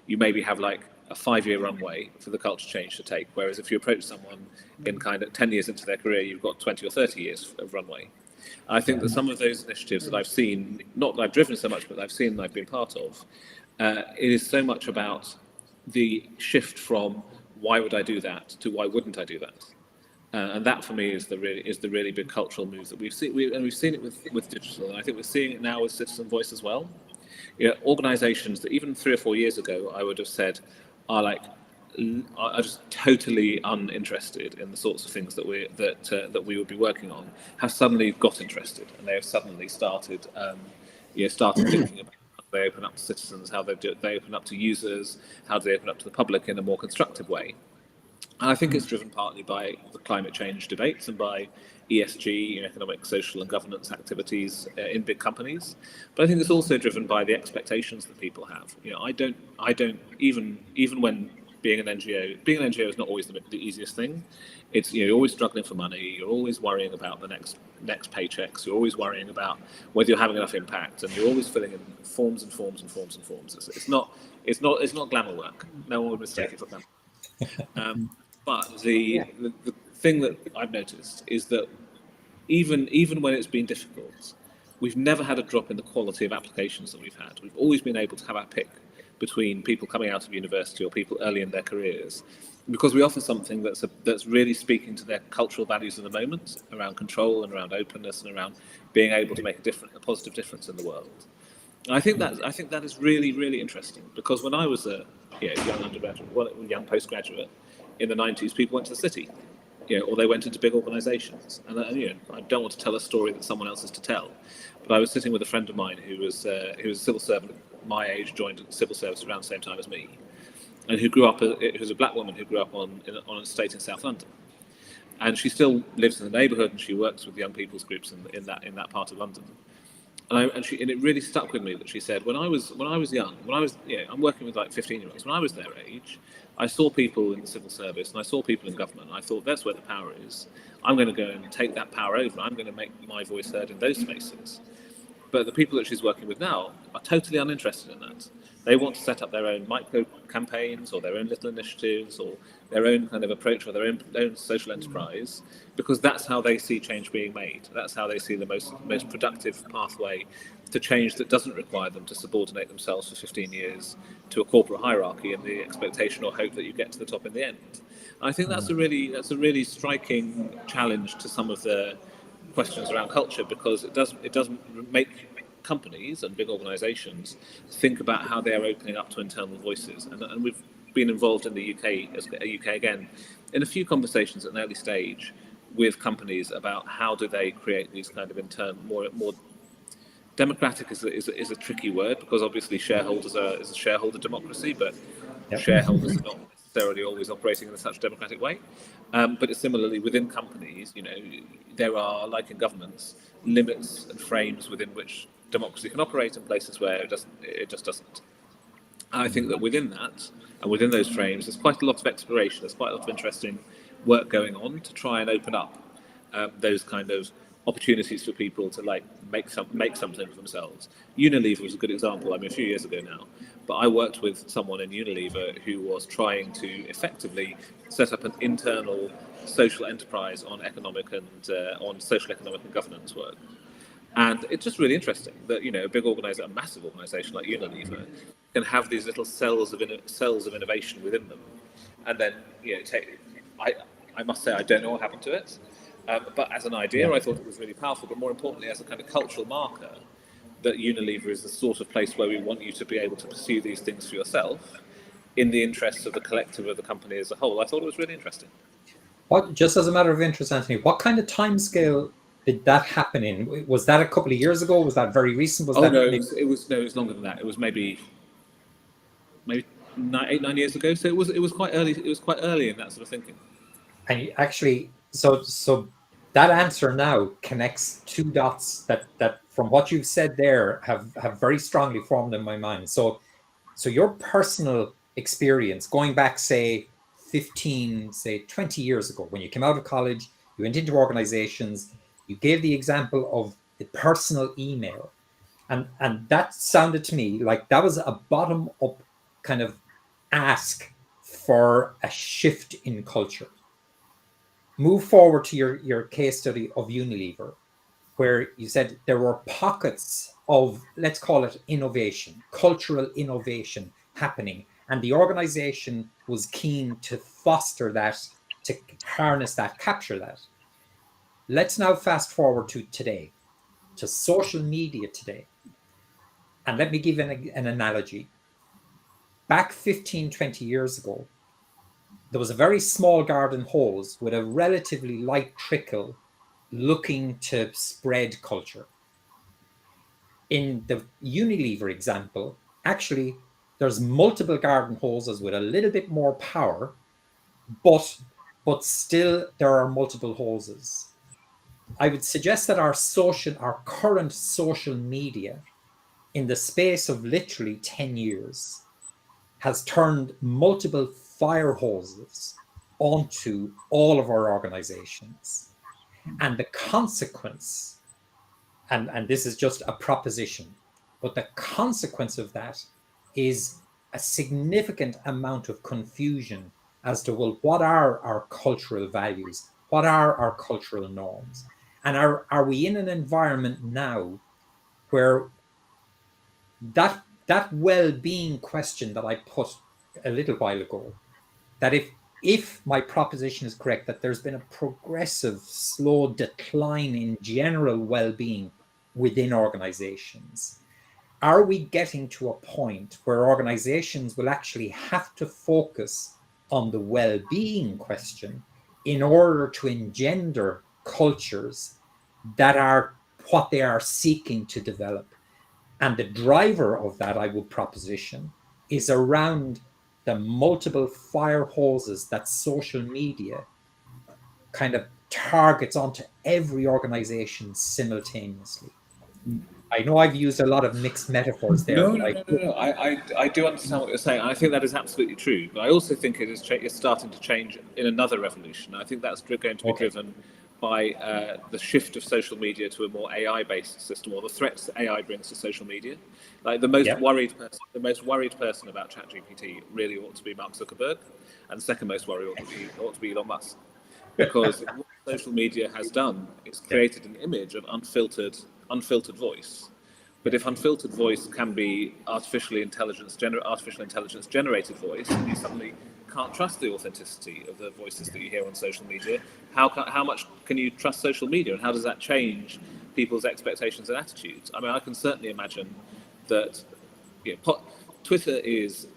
[SPEAKER 3] maybe have like a 5-year runway for the culture change to take, whereas if you approach someone in kind of 10 years into their career, you've got 20 or 30 years of runway. I think that some of those initiatives that I've seen, not that I've driven so much, but I've seen and I've been part of, it is so much about the shift from why would I do that to why wouldn't I do that, and that for me is the really big cultural move that we've seen. We've seen it with digital, and I think we're seeing it now with citizen voice as well. Organisations that even 3 or 4 years ago I would have said are just totally uninterested in the sorts of things that we would be working on, have suddenly got interested, and they have suddenly started thinking about how they open up to citizens, how they open up to users, how do they open up to the public in a more constructive way. And I think it's driven partly by the climate change debates and by ESG, economic, social, and governance activities in big companies. But I think it's also driven by the expectations that people have. I don't even when being an NGO is not always the easiest thing. It's you're always struggling for money. You're always worrying about the next paychecks. You're always worrying about whether you're having enough impact, and you're always filling in forms and forms and forms and forms. It's not glamour work. No one would mistake it for glamour. But the thing that I've noticed is that even when it's been difficult, we've never had a drop in the quality of applications that we've had. We've always been able to have our pick between people coming out of university or people early in their careers, because we offer something that's really speaking to their cultural values of the moment, around control and around openness and around being able to make a positive difference in the world. And I think that is really, really interesting, because when I was a young undergraduate, young postgraduate in the 90s, people went to the city, or they went into big organisations. And I don't want to tell a story that someone else is to tell, but I was sitting with a friend of mine who was a civil servant my age, joined civil service around the same time as me, and who was a black woman who grew up on an estate in South London, and she still lives in the neighbourhood and she works with young people's groups in that part of London. And it really stuck with me that she said, when I was young, I'm working with like 15-year-olds. When I was their age, I saw people in the civil service and I saw people in government. And I thought, that's where the power is. I'm going to go and take that power over. I'm going to make my voice heard in those spaces. But the people that she's working with now are totally uninterested in that. They want to set up their own micro campaigns or their own little initiatives or their own kind of approach or their own social enterprise, because that's how they see change being made. That's how they see the most productive pathway to change that doesn't require them to subordinate themselves for 15 years to a corporate hierarchy in the expectation or hope that you get to the top in the end. And I think that's a really striking challenge to some of the questions around culture, because it doesn't make companies and big organisations think about how they are opening up to internal voices. And we've been involved in the UK again in a few conversations at an early stage with companies about how do they create these kind of internal, more democratic is a tricky word, because obviously shareholders is a shareholder democracy, but shareholders are not necessarily always operating in such a democratic way. But similarly within companies, there are, like in governments, limits and frames within which democracy can operate, in places where it just doesn't. And I think that within that and within those frames, there's quite a lot of exploration. There's quite a lot of interesting work going on to try and open up those kind of opportunities for people to make something for themselves. Unilever was a good example. I mean, a few years ago now, but I worked with someone in Unilever who was trying to effectively set up an internal social enterprise on social economic and governance work. And it's just really interesting that a big organisation, a massive organisation like Unilever, can have these little cells of innovation within them, and then I must say I don't know what happened to it, but as an idea, I thought it was really powerful. But more importantly, as a kind of cultural marker, that Unilever is the sort of place where we want you to be able to pursue these things for yourself, in the interests of the collective of the company as a whole. I thought it was really interesting.
[SPEAKER 4] Just as a matter of interest, Anthony, what kind of timescale did that happen in? Was that a couple of years ago? Was that very recent?
[SPEAKER 3] It was longer than that. It was maybe 8-9 years ago. So it was quite early. It was quite early in that sort of thinking.
[SPEAKER 4] And actually, so that answer now connects two dots that from what you've said there have very strongly formed in my mind. So your personal experience going back, say 15, say 20 years ago, when you came out of college, you went into organizations, you gave the example of the personal email, and that sounded to me like that was a bottom up kind of ask for a shift in culture. Move forward to your case study of Unilever, where you said there were pockets of, let's call it innovation, cultural innovation happening, and the organization was keen to foster that, to harness that, capture that. Let's now fast forward to today, to social media today. And let me give an analogy. Back 15, 20 years ago, there was a very small garden hose with a relatively light trickle looking to spread culture. In the Unilever example, actually, there's multiple garden hoses with a little bit more power, but still there are multiple hoses. I would suggest that our current social media, in the space of literally 10 years, has turned multiple fire hoses onto all of our organizations. And the consequence, and this is just a proposition, but the consequence of that is a significant amount of confusion as to, well, what are our cultural values? What are our cultural norms? And are we in an environment now where that well-being question that I put a little while ago, that if my proposition is correct, that there's been a progressive, slow decline in general well-being within organizations, are we getting to a point where organizations will actually have to focus on the well-being question in order to engender cultures that are what they are seeking to develop? And the driver of that, I would proposition, is around the multiple fire hoses that social media kind of targets onto every organization simultaneously. I know I've used a lot of mixed metaphors there.
[SPEAKER 3] No, no, no, no, no. I do understand what you're saying. I think that is absolutely true. But I also think it's starting to change in another revolution. I think that's going to be driven by the shift of social media to a more AI-based system, or the threats that AI brings to social media. Like the most worried person about ChatGPT really ought to be Mark Zuckerberg, and the second most worried ought to be Elon Musk, because what social media has done is created an image of unfiltered voice. But if unfiltered voice can be artificial intelligence generated voice, and you suddenly can't trust the authenticity of the voices that you hear on social media, how much can you trust social media, and how does that change people's expectations and attitudes? I mean, I can certainly imagine that Twitter is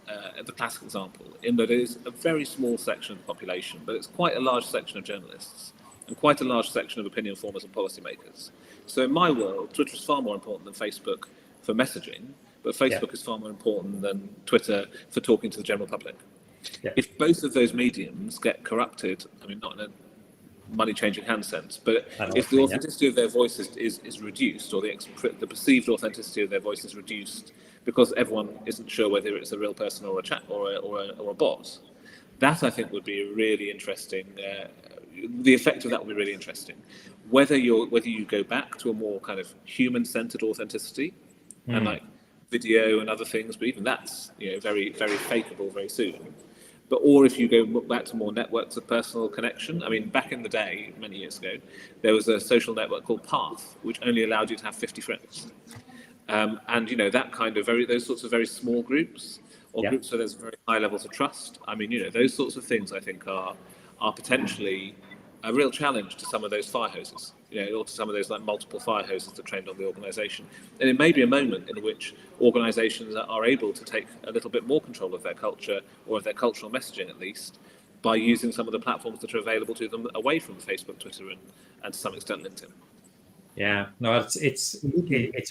[SPEAKER 3] the classic example, in that it is a very small section of the population, but it's quite a large section of journalists and quite a large section of opinion formers and policymakers. So in my world, Twitter is far more important than Facebook for messaging, but Facebook is far more important than Twitter for talking to the general public. If both of those mediums get corrupted, I mean, not in a money-changing hand sense, but if the authenticity of their voice is reduced, or the perceived authenticity of their voice is reduced because everyone isn't sure whether it's a real person or a chat or a bot, that I think would be really interesting. The effect of that would be really interesting. Whether you go back to a more kind of human-centered authenticity, and like video and other things, but even that's very, very fakeable very soon. Or if you go back to more networks of personal connection. I mean, back in the day, many years ago, there was a social network called Path, which only allowed you to have 50 friends. And that kind of those sorts of very small groups, or groups where there's very high levels of trust. I mean, those sorts of things I think are potentially a real challenge to some of those fire hoses, or to some of those like multiple fire hoses that trained on the organisation. And it may be a moment in which organisations are able to take a little bit more control of their culture, or of their cultural messaging at least, by using some of the platforms that are available to them away from Facebook, Twitter, and to some extent LinkedIn.
[SPEAKER 4] Yeah, no, it's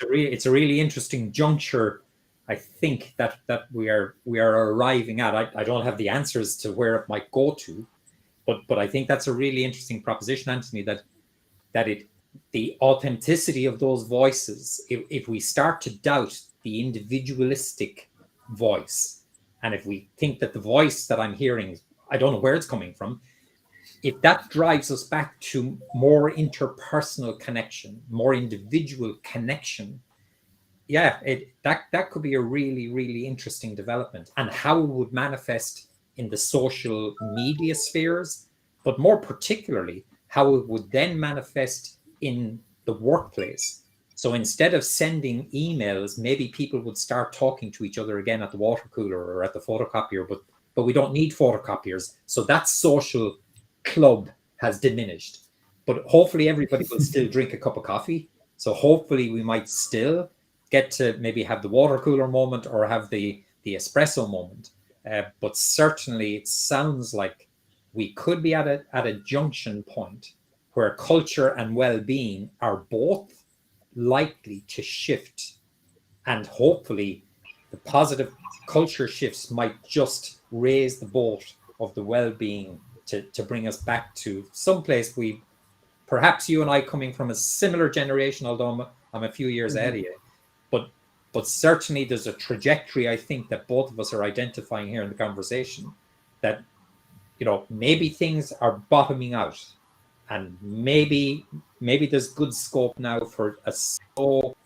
[SPEAKER 4] a really interesting juncture. I think that we are arriving at. I don't have the answers to where it might go to, but I think that's a really interesting proposition, Anthony. That the authenticity of those voices. If we start to doubt the individualistic voice, and if we think that the voice that I'm hearing, I don't know where it's coming from, if that drives us back to more interpersonal connection, more individual connection, that could be a really, really interesting development, and how it would manifest in the social media spheres, but more particularly, how it would then manifest in the workplace. So instead of sending emails, maybe people would start talking to each other again at the water cooler or at the photocopier, but we don't need photocopiers. So that social club has diminished. But hopefully everybody will still drink a cup of coffee. So hopefully we might still get to maybe have the water cooler moment or have the espresso moment. But certainly it sounds like we could be at a junction point where culture and well-being are both likely to shift, and hopefully the positive culture shifts might just raise the boat of the well-being to bring us back to someplace perhaps you and I, coming from a similar generation, although I'm a few years ahead of you, but certainly there's a trajectory I think that both of us are identifying here in the conversation, that maybe things are bottoming out, and maybe there's good scope now for a slow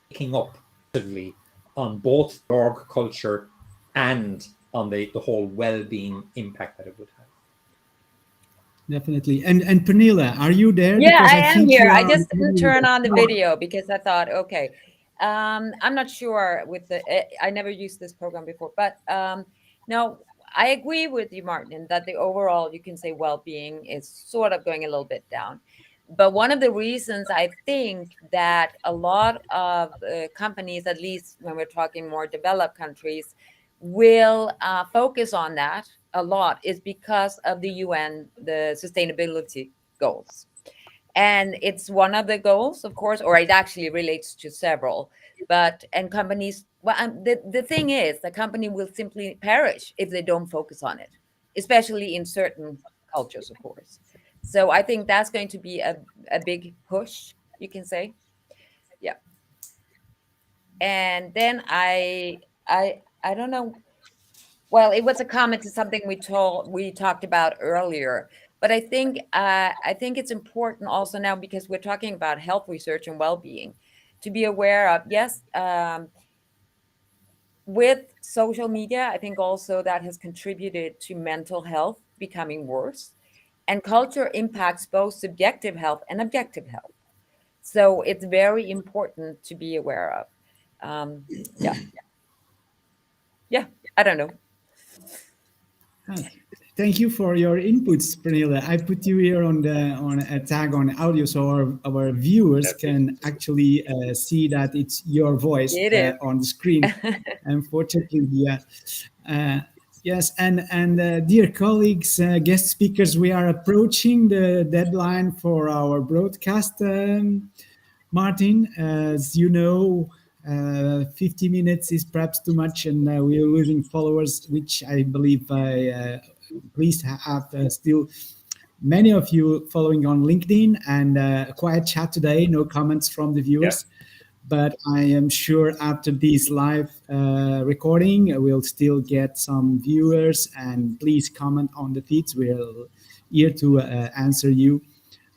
[SPEAKER 4] picking up on both org culture and on the whole well-being impact that it would have.
[SPEAKER 1] Definitely. And Pernilla, are you there?
[SPEAKER 2] Yeah,
[SPEAKER 1] Because
[SPEAKER 2] I
[SPEAKER 1] I
[SPEAKER 2] am
[SPEAKER 1] think
[SPEAKER 2] here.
[SPEAKER 1] you
[SPEAKER 2] I
[SPEAKER 1] are on
[SPEAKER 2] just didn't turn on the video because I thought, okay, I'm not sure with the. I never used this program before, but no, I agree with you, Martin, that the overall, you can say, well-being is sort of going a little bit down. But one of the reasons I think that a lot of companies, at least when we're talking more developed countries, will focus on that a lot is because of the UN, the sustainability goals. And it's one of the goals, of course, or it actually relates to several. But, and companies, well, the thing is, the company will simply perish if they don't focus on it, especially in certain cultures, of course. So I think that's going to be a big push, you can say. Yeah. And then I don't know. Well, it was a comment to something we talked about earlier, but I think it's important also now because we're talking about health research and well-being to be aware of. Yes, with social media, I think also that has contributed to mental health becoming worse, and culture impacts both subjective health and objective health. So it's very important to be aware of. Yeah, yeah. I don't know.
[SPEAKER 1] Ah, thank you for your inputs, Pernilla. I put you here on a tag on audio, so our viewers can actually see that it's your voice
[SPEAKER 2] It is.
[SPEAKER 1] on the screen. Unfortunately, yeah. Uh, yes, and dear colleagues, guest speakers, we are approaching the deadline for our broadcast. Martin, as you know, 50 minutes is perhaps too much, and we're losing followers, which I believe I please have still many of you following on LinkedIn, and a quiet chat today, no comments from the
[SPEAKER 4] Yeah.
[SPEAKER 1] viewers. But I am sure after this live recording, we'll still get some viewers, and please comment on the feeds. We're here to answer you.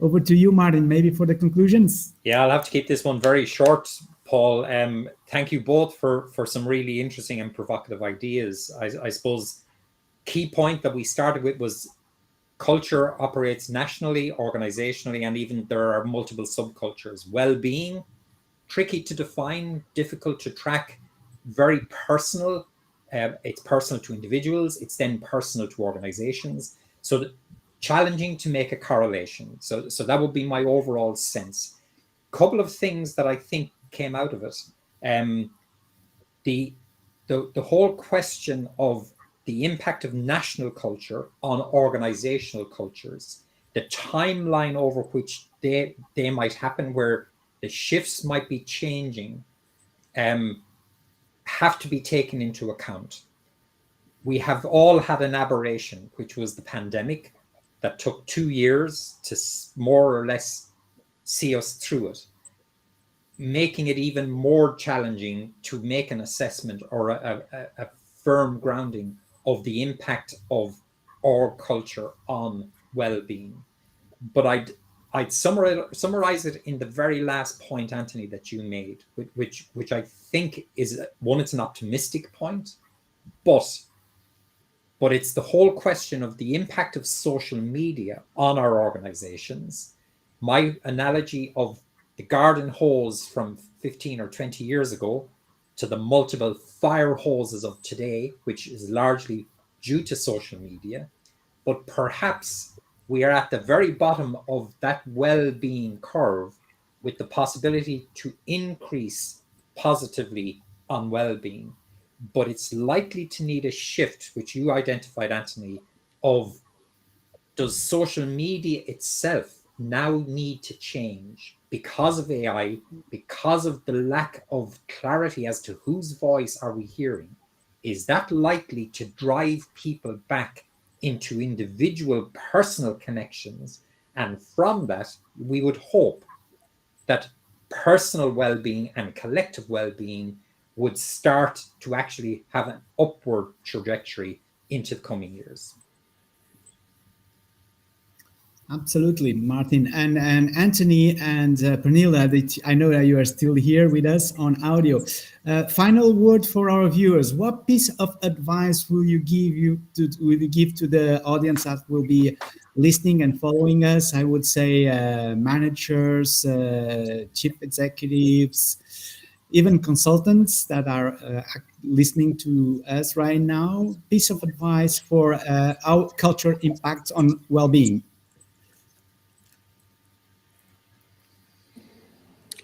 [SPEAKER 1] Over to you, Martin, maybe for the conclusions.
[SPEAKER 4] Yeah, I'll have to keep this one very short, Paul. Thank you both for some really interesting and provocative ideas. I suppose key point that we started with was culture operates nationally, organizationally, and even there are multiple subcultures. Well-being, tricky to define, difficult to track, very personal. It's personal to individuals. It's then personal to organizations. So challenging to make a correlation. So that would be my overall sense. Couple of things that I think came out of it. Um, the, the whole question of the impact of national culture on organizational cultures, the timeline over which they might happen, where the shifts might be changing, have to be taken into account. We have all had an aberration, which was the pandemic, that took 2 years to more or less see us through it, making it even more challenging to make an assessment or a firm grounding of the impact of our culture on well-being. But I'd summarize it in the very last point, Anthony, that you made, which I think is one. It's an optimistic point, but it's the whole question of the impact of social media on our organizations. My analogy of the garden hose from 15 or 20 years ago to the multiple fire hoses of today, which is largely due to social media. But perhaps we are at the very bottom of that well-being curve, with the possibility to increase positively on well-being. But it's likely to need a shift, which you identified, Anthony, of does social media itself now need to change because of AI, because of the lack of clarity as to whose voice are we hearing? Is that likely to drive people back into individual personal connections? And from that, we would hope that personal well-being and collective well-being would start to actually have an upward trajectory into the coming years.
[SPEAKER 1] Absolutely, Martin and Anthony and Pernilla. I know that you are still here with us on audio. Final word for our viewers. What piece of advice will you give to the audience that will be listening and following us? I would say managers, chief executives, even consultants that are listening to us right now. Piece of advice for our culture impact on well-being.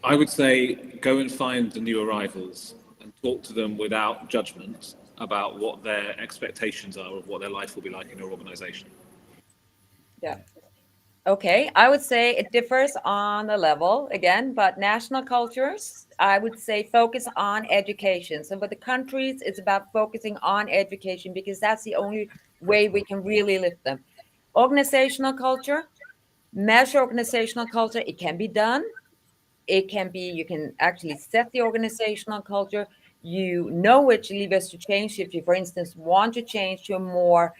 [SPEAKER 3] I would say go and find the new arrivals and talk to them without judgment about what their expectations are of what their life will be like in your organization.
[SPEAKER 2] Yeah. Okay, I would say it differs on the level again, but national cultures, I would say focus on education. So for the countries, it's about focusing on education because that's the only way we can really lift them. Organizational culture, measure organizational culture. It can be done. It can be, you can actually set the organizational culture. You know which levers to change. If you, for instance, want to change to a more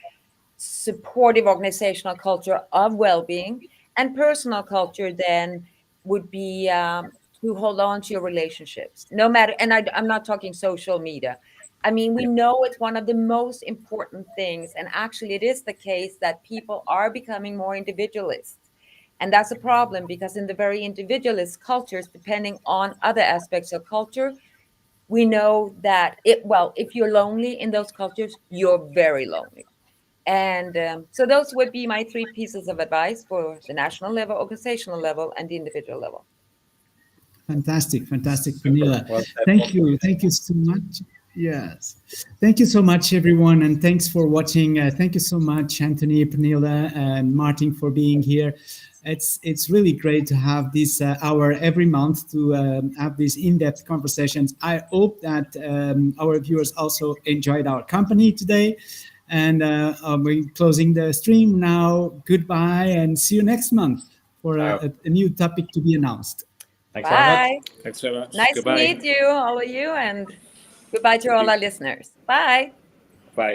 [SPEAKER 2] supportive organizational culture of well-being, and personal culture then would be to hold on to your relationships no matter, and I'm not talking social media. I mean, we know it's one of the most important things, and actually it is the case that people are becoming more individualist, and that's a problem because in the very individualist cultures, depending on other aspects of culture, we know that if you're lonely in those cultures, you're very lonely. And so those would be my three pieces of advice for the national level, organizational level, and the individual level.
[SPEAKER 1] Fantastic, fantastic,
[SPEAKER 4] Super.
[SPEAKER 1] Pernilla.
[SPEAKER 4] Well said.
[SPEAKER 1] Thank you so much. Yes, thank you so much, everyone, and thanks for watching. Thank you so much, Anthony, Pernilla, and Martin, for being here. It's really great to have this hour every month to have these in-depth conversations. I hope that our viewers also enjoyed our company today. And we're closing the stream now. Goodbye, and see you next month for a new topic to be announced.
[SPEAKER 4] Thanks very much.
[SPEAKER 2] Bye.
[SPEAKER 3] Thanks very much.
[SPEAKER 2] Nice to
[SPEAKER 3] Goodbye.
[SPEAKER 2] meet you, all of you, and goodbye to
[SPEAKER 3] Thank
[SPEAKER 2] all
[SPEAKER 3] you.
[SPEAKER 2] our listeners. Bye.